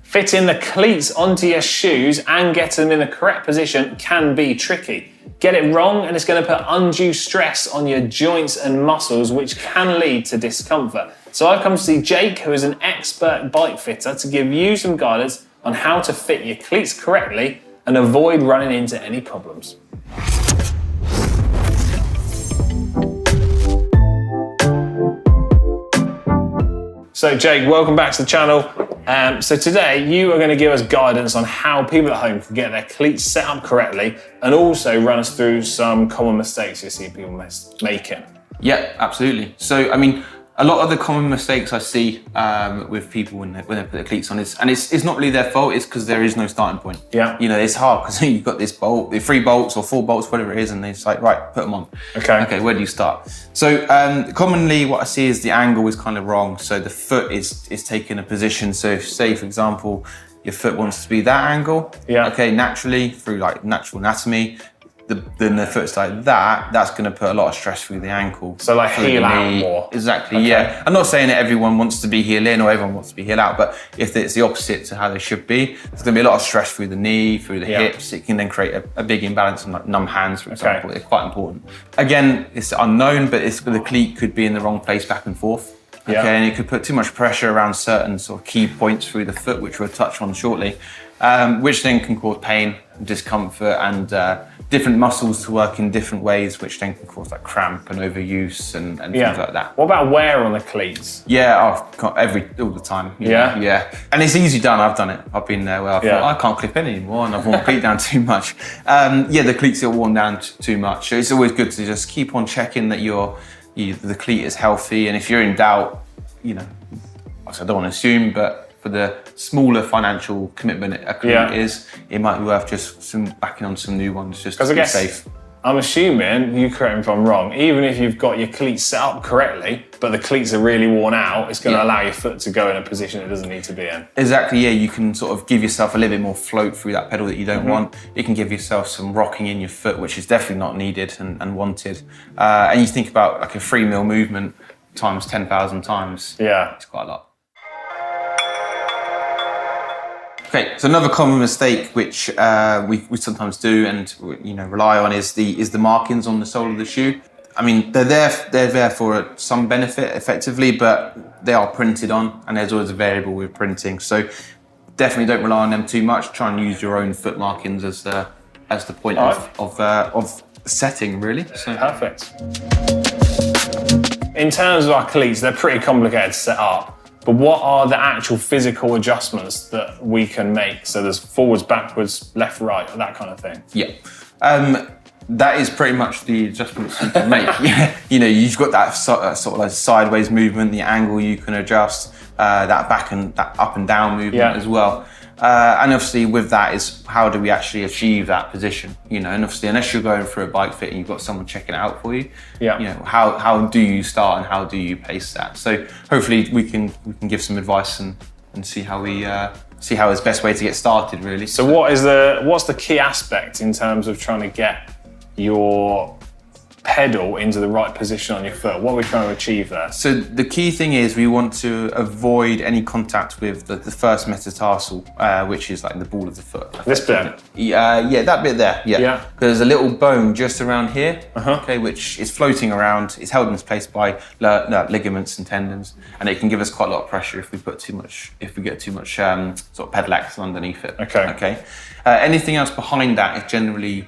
Fitting the cleats onto your shoes and getting them in the correct position can be tricky. Get it wrong and it's going to put undue stress on your joints and muscles, which can lead to discomfort. So I've come to see Jake, who is an expert bike fitter, to give you some guidance on how to fit your cleats correctly and avoid running into any problems. So Jake, welcome back to the channel. So today you are going to give us guidance on how people at home can get their cleats set up correctly and also run us through some common mistakes you see people making. Yeah, absolutely. So, I mean, a lot of the common mistakes I see with people when they put their cleats on and it's not really their fault, it's because there is no starting point. Yeah. You know, it's hard because you've got this bolt, the 3 bolts or 4 bolts, whatever it is, and it's like, right, put them on. Okay, where do you start? So commonly what I see is the angle is kind of wrong. So the foot is taking a position. So if, say, for example, your foot wants to be that angle, okay, naturally, through like natural anatomy, then the foot's like that, that's going to put a lot of stress through the ankle. So like heel out more. Exactly, okay. Yeah. I'm not saying that everyone wants to be heel in or everyone wants to be heel out, but if it's the opposite to how they should be, there's going to be a lot of stress through the knee, through the hips. It can then create a big imbalance on like numb hands, for example. It's quite important. Again, it's unknown, but the cleat could be in the wrong place back and forth. Okay, and it could put too much pressure around certain sort of key points through the foot, which we'll touch on shortly, which then can cause pain, discomfort, and different muscles to work in different ways, which then can cause like cramp and overuse and things like that. What about wear on the cleats? Yeah, all the time. Yeah. And it's easy done. I've done it. I've been there where I thought, I can't clip in anymore and I've worn the cleat down too much. The cleats are worn down too much. So it's always good to just keep on checking that the cleat is healthy. And if you're in doubt, you know, I don't want to assume, but for the smaller financial commitment a cleat is, it might be worth just backing on some new ones just to be safe. I'm assuming, you correct me if I'm wrong, even if you've got your cleats set up correctly, but the cleats are really worn out, it's going to allow your foot to go in a position it doesn't need to be in. Exactly, yeah. You can sort of give yourself a little bit more float through that pedal that you don't want. You can give yourself some rocking in your foot, which is definitely not needed and wanted. And you think about like a 3 mil movement times 10,000 times. Yeah. It's quite a lot. Okay, so another common mistake which we sometimes do and rely on is the markings on the sole of the shoe. I mean, they're there for some benefit effectively, but they are printed on, and there's always a variable with printing. So definitely don't rely on them too much. Try and use your own foot markings as the point of setting, really. So. Perfect. In terms of our cleats, they're pretty complicated to set up. But what are the actual physical adjustments that we can make? So there's forwards, backwards, left, right, that kind of thing. Yeah. That is pretty much the adjustments you can make. You've got that sort of like sideways movement, the angle you can adjust, that back and that up and down movement as well. And obviously with that is how do we actually achieve that position? And obviously unless you're going for a bike fit and you've got someone checking it out for you, how do you start and how do you pace that? So hopefully we can give some advice and see how it's best way to get started, really. So what's the key aspect in terms of trying to get your pedal into the right position on your foot? What are we trying to achieve there? So the key thing is we want to avoid any contact with the first metatarsal, which is like the ball of the foot. This bit? Yeah, that bit there, yeah. There's a little bone just around here, okay, which is floating around. It's held in place by ligaments and tendons, and it can give us quite a lot of pressure if we get too much sort of pedal action underneath it. Okay. Anything else behind that is generally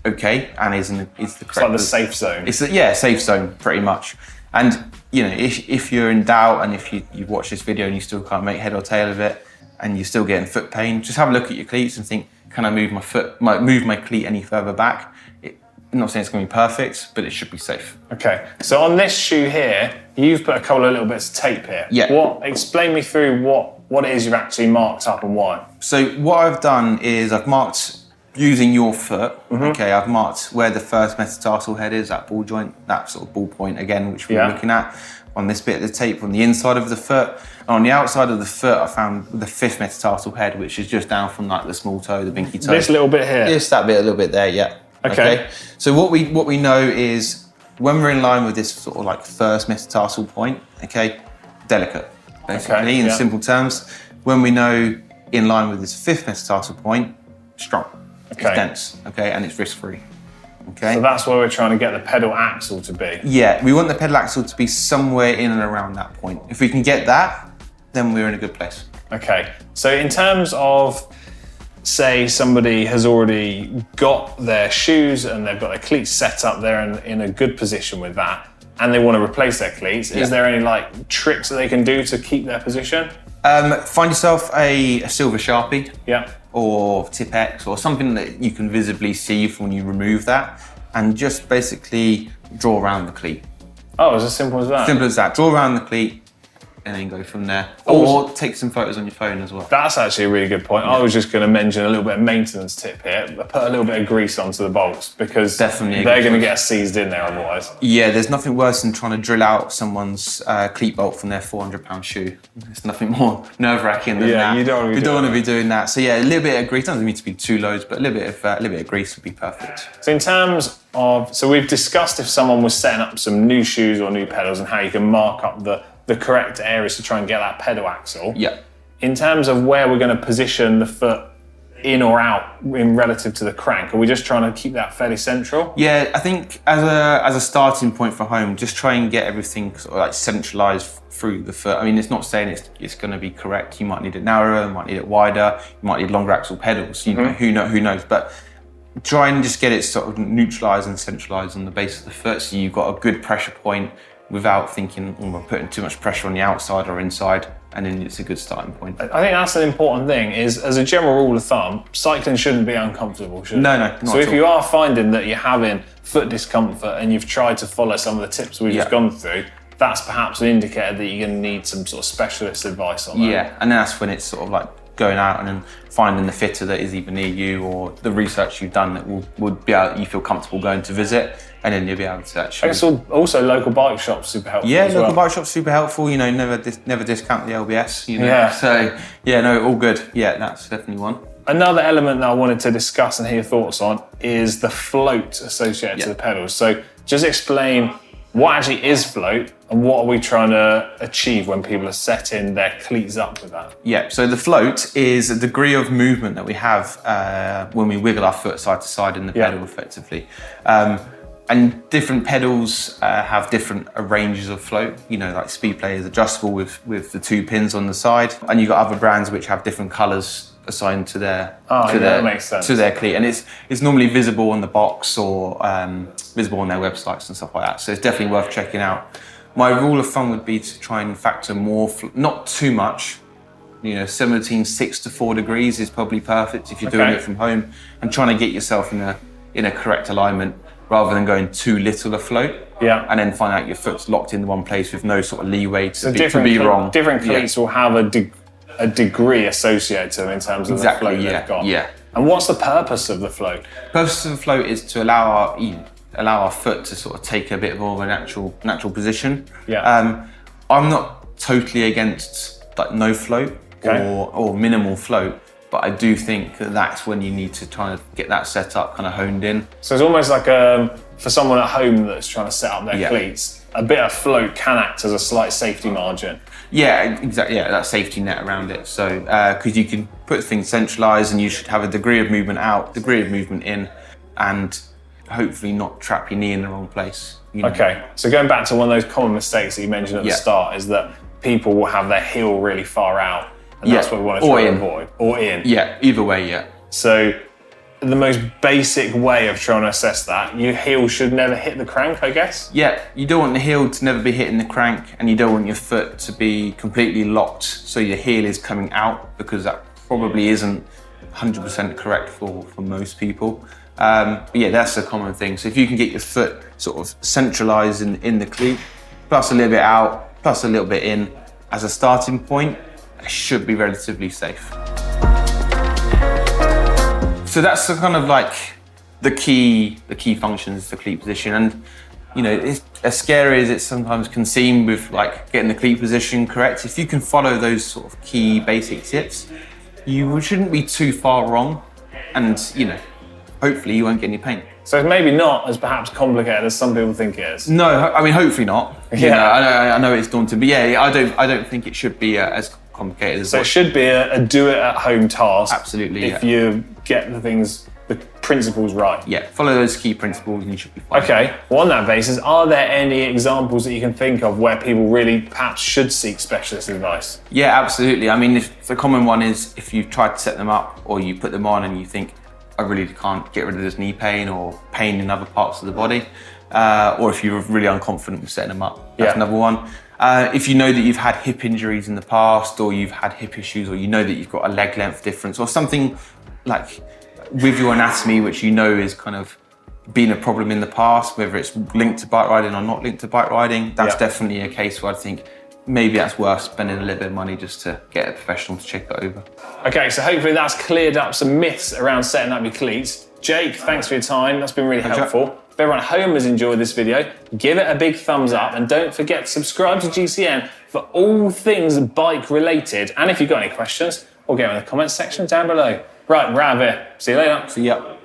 okay, and is the correct. It's like the safe zone. It's safe zone pretty much. And if you're in doubt and if you watch this video and you still can't make head or tail of it and you're still getting foot pain, just have a look at your cleats and think, can I move my cleat any further back? I'm not saying it's going to be perfect, but it should be safe. Okay, so on this shoe here, you've put a couple of little bits of tape here. Yeah. Explain me through what it is you've actually marked up and why. So what I've done is I've marked using your foot, okay, I've marked where the first metatarsal head is, that ball joint, that sort of ball point again, which we were looking at on this bit of the tape on the inside of the foot. And on the outside of the foot, I found the 5th metatarsal head, which is just down from like the small toe, the pinky toe. This little bit here? Just that bit, a little bit there, yeah. Okay. So what we know is when we're in line with this sort of like first metatarsal point, okay, delicate, basically, in simple terms. When we know in line with this 5th metatarsal point, strong. Okay. It's dense, okay, and it's risk-free. Okay. So that's where we're trying to get the pedal axle to be. Yeah, we want the pedal axle to be somewhere in and around that point. If we can get that, then we're in a good place. Okay, so in terms of, say somebody has already got their shoes and they've got their cleats set up there and in a good position with that, and they want to replace their cleats, is there any like tricks that they can do to keep their position? Find yourself a silver Sharpie. Yeah. Or Tip X or something that you can visibly see when you remove that, and just basically draw around the cleat. Oh, it's as simple as that? Simple as that. Draw around the cleat and then go from there. Or take some photos on your phone as well. That's actually a really good point. I was just going to mention a little bit of maintenance tip here. Put a little bit of grease onto the bolts because Definitely they're going to get seized in there otherwise. Yeah, there's nothing worse than trying to drill out someone's cleat bolt from their 400-pound shoe. There's nothing more nerve-wracking than that. You don't want to be doing that. So yeah, a little bit of grease. Doesn't need to be too loads, but a little bit of grease would be perfect. So in terms of, so we've discussed if someone was setting up some new shoes or new pedals and how you can mark up the correct areas to try and get that pedal axle. Yeah. In terms of where we're going to position the foot in or out in relative to the crank, are we just trying to keep that fairly central? Yeah, I think as a starting point for home, just try and get everything sort of like centralised through the foot. I mean, it's not saying it's going to be correct. You might need it narrower, you might need it wider, you might need longer axle pedals. You know, who knows? But try and just get it sort of neutralised and centralised on the base of the foot, so you've got a good pressure point without thinking, oh, we're putting too much pressure on the outside or inside, and then it's a good starting point. I think that's an important thing, is as a general rule of thumb, cycling shouldn't be uncomfortable, should it? No, not So if at all. you are finding that you're having foot discomfort and you've tried to follow some of the tips we've just gone through, that's perhaps an indicator that you're going to need some sort of specialist advice on that. Yeah, and that's when it's sort of like going out and then finding the fitter that is either near you or the research you've done that would be able, you feel comfortable going to visit, and then you'll be able to actually. I guess also local bike shops super helpful. Yeah, as local well. bike shops super helpful. You know, never discount the LBS. You know, Yeah. So yeah, no, all good. Yeah, that's definitely one. Another element that I wanted to discuss and hear your thoughts on is the float associated to the pedals. So just explain what actually is float and what are we trying to achieve when people are setting their cleats up with that? Yeah, so the float is a degree of movement that we have when we wiggle our foot side to side in the pedal effectively. And different pedals have different ranges of float. You know, like Speedplay is adjustable with the 2 pins on the side, and you've got other brands which have different colours assigned to their that makes sense. to their cleat, and it's normally visible on the box or visible on their websites and stuff like that. So it's definitely worth checking out. My rule of thumb would be to try and factor more, not too much. You know, somewhere between 6 to 4 degrees is probably perfect if you're doing it from home, and trying to get yourself in a correct alignment rather than going too little afloat. Yeah. And then find out your foot's locked in one place with no sort of leeway to be wrong. Different cleats will have a degree associated to them in terms of the float they've got. Yeah. And what's the purpose of the float? The purpose of the float is to allow our foot to sort of take a bit more of a natural position. Yeah. I'm not totally against like no float or minimal float, but I do think that that's when you need to try to get that set up kind of honed in. So it's almost like for someone at home that's trying to set up their cleats, a bit of float can act as a slight safety margin. Yeah, exactly. Yeah, that safety net around it. So, because you can put things centralised, and you should have a degree of movement out, degree of movement in, and hopefully not trap your knee in the wrong place. You know? Okay, so going back to one of those common mistakes that you mentioned at the start is that people will have their heel really far out, and that's what we want to try to avoid. Or in. Yeah, either way, yeah. So the most basic way of trying to assess that, your heel should never hit the crank, I guess? Yeah, you don't want the heel to never be hitting the crank, and you don't want your foot to be completely locked so your heel is coming out, because that probably isn't 100% correct for most people. But yeah, that's a common thing. So if you can get your foot sort of centralised in the cleat, plus a little bit out, plus a little bit in, as a starting point, it should be relatively safe. So that's the kind of like the key functions, the cleat position. And you know, it's as scary as it sometimes can seem with like getting the cleat position correct. If you can follow those sort of key basic tips, you shouldn't be too far wrong, and you know, hopefully you won't get any pain. So it's maybe not as perhaps complicated as some people think it is. No, I mean hopefully not. You know, I know it's daunting, but yeah, I don't think it should be as complicated as So well. it should be a do-it-at-home task. Absolutely, If you get the principles right. Yeah, follow those key principles and you should be fine. Okay, well, on that basis, are there any examples that you can think of where people really perhaps should seek specialist advice? Yeah, absolutely. I mean, the common one is if you've tried to set them up or you put them on and you think, I really can't get rid of this knee pain or pain in other parts of the body, or if you're really unconfident with setting them up, that's another one. If you know that you've had hip injuries in the past or you've had hip issues or you know that you've got a leg length difference or something like with your anatomy, which you know is kind of been a problem in the past, whether it's linked to bike riding or not linked to bike riding, that's definitely a case where I think maybe that's worth spending a little bit of money just to get a professional to check it over. Okay, so hopefully that's cleared up some myths around setting up your cleats. Jake, thanks for your time. That's been really helpful. If everyone at home has enjoyed this video, give it a big thumbs up and don't forget to subscribe to GCN for all things bike related. And if you've got any questions, we'll get them in the comments section down below. Right, we're out of here. See you later. See ya.